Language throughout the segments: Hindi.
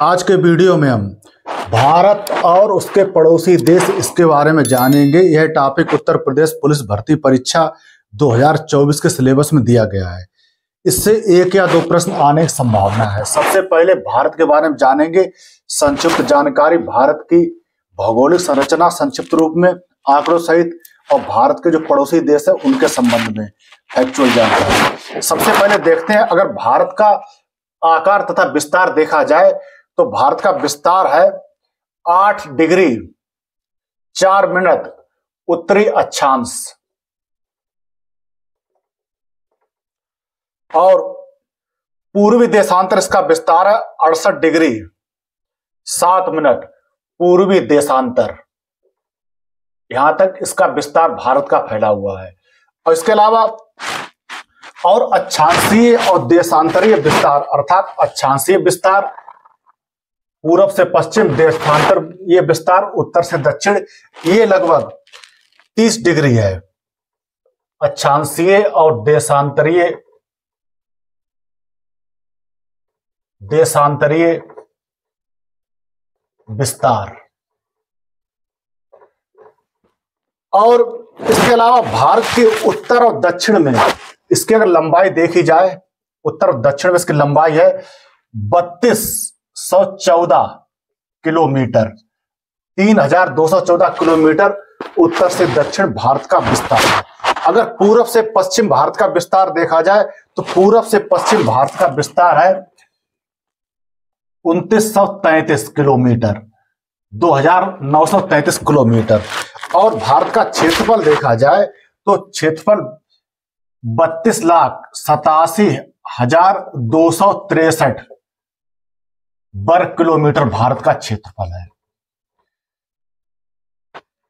आज के वीडियो में हम भारत और उसके पड़ोसी देश इसके बारे में जानेंगे। यह टॉपिक उत्तर प्रदेश पुलिस भर्ती परीक्षा 2024 के सिलेबस में दिया गया है। इससे एक या दो प्रश्न आने की संभावना है। सबसे पहले भारत के बारे में जानेंगे। संक्षिप्त जानकारी, भारत की भौगोलिक संरचना संक्षिप्त रूप में आंकड़ों सहित, और भारत के जो पड़ोसी देश है उनके संबंध में फैक्चुअल जानकारी। सबसे पहले देखते हैं, अगर भारत का आकार तथा विस्तार देखा जाए तो भारत का विस्तार है 8 डिग्री 4 मिनट उत्तरी अक्षांश, और पूर्वी देशांतर इसका विस्तार है 68 डिग्री 7 मिनट पूर्वी देशांतर। यहां तक इसका विस्तार भारत का फैला हुआ है। और इसके अलावा और अक्षांशीय और देशांतरीय विस्तार, अर्थात अक्षांशीय विस्तार पूरब से पश्चिम, देशांतर ये विस्तार उत्तर से दक्षिण, ये लगभग 30 डिग्री है। अक्षांशीय और देशांतरीय विस्तार। और इसके अलावा भारत के उत्तर और दक्षिण में इसकी अगर लंबाई देखी जाए, उत्तर और दक्षिण में इसकी लंबाई है 3214 किलोमीटर, 3214 किलोमीटर उत्तर से दक्षिण भारत का विस्तार है। अगर पूरब से पश्चिम भारत का विस्तार देखा जाए तो पूरब से पश्चिम भारत का विस्तार है 2933 किलोमीटर, 2933 किलोमीटर। और भारत का क्षेत्रफल देखा जाए तो क्षेत्रफल 32,87,263 वर्ग किलोमीटर भारत का क्षेत्रफल है।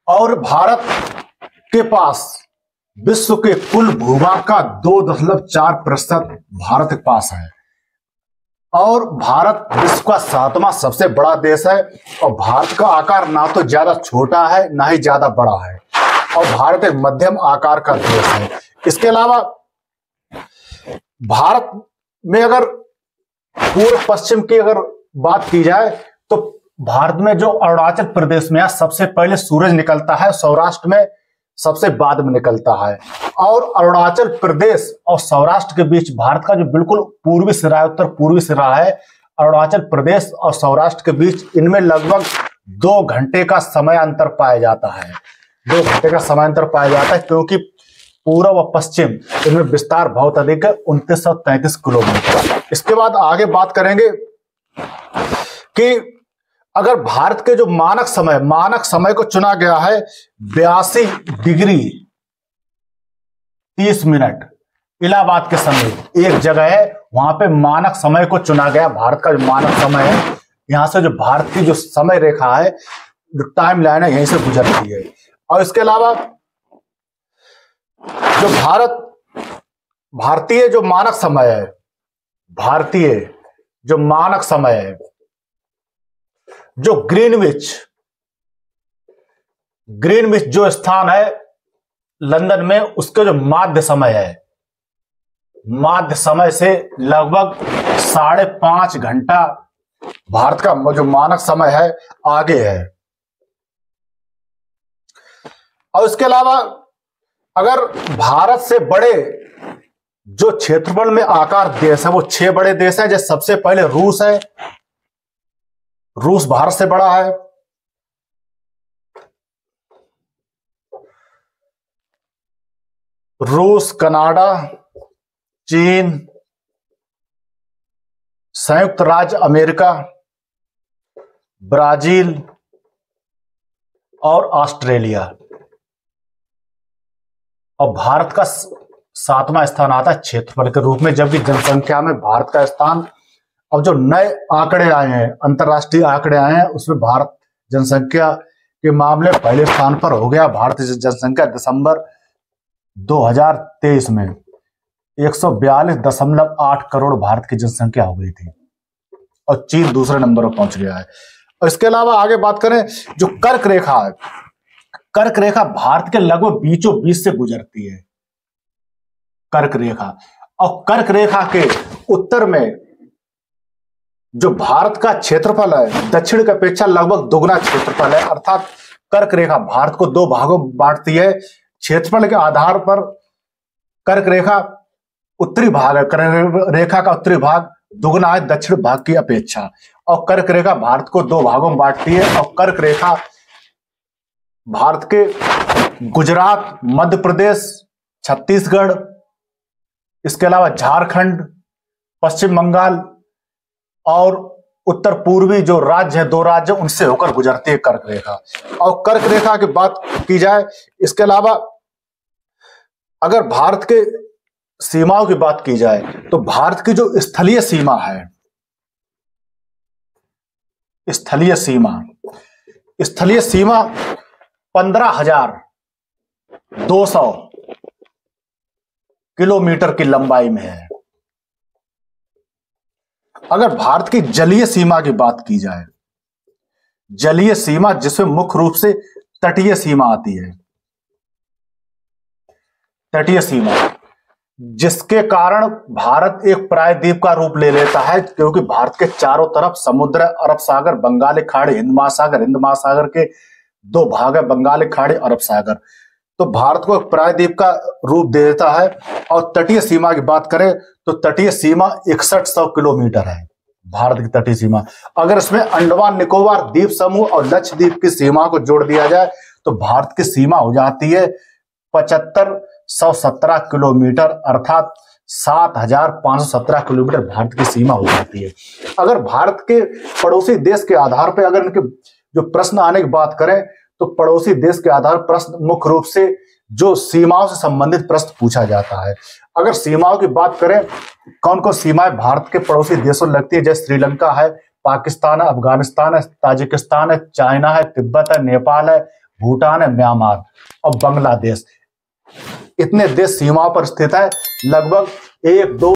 और भारत के पास विश्व के कुल भूभाग का 2.4% भारत के पास है। और भारत विश्व का 7वां सबसे बड़ा देश है। और भारत का आकार ना तो ज्यादा छोटा है ना ही ज्यादा बड़ा है, और भारत एक मध्यम आकार का देश है। इसके अलावा भारत में अगर पूर्व पश्चिम की अगर बात की जाए तो भारत में जो अरुणाचल प्रदेश में सबसे पहले सूरज निकलता है, सौराष्ट्र में सबसे बाद में निकलता है। और अरुणाचल प्रदेश और सौराष्ट्र के बीच भारत का जो बिल्कुल पूर्वी सिरा है, उत्तर पूर्वी सिरा है, अरुणाचल प्रदेश और सौराष्ट्र के बीच, इनमें लगभग 2 घंटे का समय अंतर पाया जाता है। 2 घंटे का समय अंतर पाया जाता है, क्योंकि पूर्व व पश्चिम इनमें विस्तार बहुत अधिक है, 2933 किलोमीटर। इसके बाद आगे बात करेंगे कि अगर भारत के जो मानक समय को चुना गया है 82 डिग्री 30 मिनट इलाहाबाद के समय एक जगह है, वहां पे मानक समय को चुना गया। भारत का जो मानक समय है, यहां से जो भारत की जो समय रेखा है, जो टाइम लाइन है, यहीं से गुजरती है। और इसके अलावा जो भारतीय जो मानक समय है, जो ग्रीनविच जो स्थान है लंदन में, उसके जो माध्य समय से लगभग 5.5 घंटा भारत का जो मानक समय है आगे है। और इसके अलावा अगर भारत से बड़े जो क्षेत्रफल में आकार देश है वो 6 बड़े देश हैं। जैसे सबसे पहले रूस है, रूस भारत से बड़ा है। रूस, कनाडा, चीन, संयुक्त राज्य अमेरिका, ब्राजील और ऑस्ट्रेलिया। और भारत का 7वां स्थान आता है क्षेत्रफल के रूप में, जबकि जनसंख्या में भारत का स्थान, अब जो नए आंकड़े आए हैं, अंतरराष्ट्रीय आंकड़े आए हैं, उसमें भारत जनसंख्या के मामले पहले स्थान पर हो गया। भारतीय जनसंख्या दिसंबर 2023 में 142.8 करोड़ भारत की जनसंख्या हो गई थी, और चीन दूसरे नंबर पर पहुंच गया है। और इसके अलावा आगे बात करें, जो कर्क रेखा है, कर्क रेखा भारत के लगभग बीचों बीच से गुजरती है, कर्क रेखा। और कर्क रेखा के उत्तर में जो भारत का क्षेत्रफल है दक्षिण की अपेक्षा लगभग दोगुना क्षेत्रफल है, अर्थात कर्क रेखा भारत को दो भागों में बांटती है। क्षेत्रफल के आधार पर कर्क रेखा उत्तरी भाग है, कर्क रेखा का उत्तरी भाग दुगना है दक्षिण भाग की अपेक्षा, और कर्क रेखा भारत को दो भागों में बांटती है। और कर्क रेखा भारत के गुजरात, मध्य प्रदेश, छत्तीसगढ़, इसके अलावा झारखंड, पश्चिम बंगाल और उत्तर पूर्वी जो राज्य है, दो राज्य, उनसे होकर गुजरती है कर्क रेखा। और कर्क रेखा की बात की जाए, इसके अलावा अगर भारत के सीमाओं की बात की जाए तो भारत की जो स्थलीय सीमा है, स्थलीय सीमा 15,200 किलोमीटर की लंबाई में है। अगर भारत की जलीय सीमा की बात की जाए, जलीय सीमा जिसमें मुख्य रूप से तटीय सीमा आती है, तटीय सीमा, जिसके कारण भारत एक प्रायद्वीप का रूप ले लेता है, क्योंकि भारत के चारों तरफ समुद्र, अरब सागर, बंगाली खाड़ी, हिंद महासागर के दो भाग है, बंगाली खाड़ी, अरब सागर, तो भारत को एक प्रायद्वीप का रूप दे देता है। और तटीय सीमा की बात करें तो तटीय सीमा 6100 किलोमीटर है भारत की तटीय सीमा। अगर इसमें अंडमान निकोबार द्वीप समूह और लक्षद्वीप की सीमा को जोड़ दिया जाए तो भारत की सीमा हो जाती है 7517 किलोमीटर, अर्थात 7517 किलोमीटर भारत की सीमा हो जाती है। अगर भारत के पड़ोसी देश के आधार पर अगर इनके जो प्रश्न आने की बात करें तो पड़ोसी देश के आधार प्रश्न मुख्य रूप से जो सीमाओं से संबंधित प्रश्न पूछा जाता है। अगर सीमाओं की बात करें, कौन कौन सीमाएं भारत के पड़ोसी देशों लगती है, जैसे श्रीलंका है, पाकिस्तान है, अफगानिस्तान है, ताजिकिस्तान है, चाइना है, तिब्बत है, नेपाल है, भूटान है, म्यांमार और बांग्लादेश, इतने देश सीमाओं पर स्थित है। लगभग 1, 2